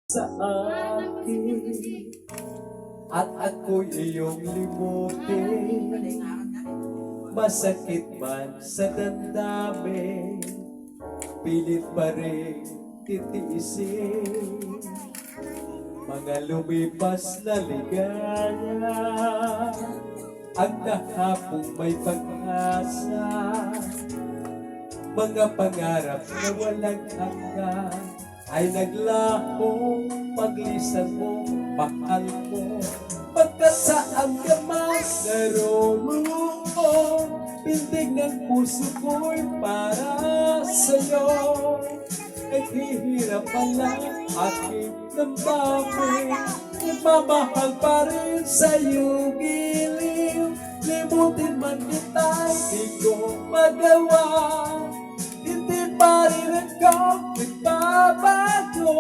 sa akin at ako'y iyong limutin. Masakit man sa damdamin, pilit pa rin titiisin. Mga lumipas na ligaya, ang kahapong may pag-asa. Mga pangarap na walang hanggan ay naglahong paglisan mo, mahal mo. Pagkasaan ka man naroroon, pintig ng puso ko'y para sa'yo. Naghihirap pala aking damdamin, nagmamahal pa rin sa'yo giliw. Limutin man kita'y di ko magawa, hindi pa rin ako nagbabago.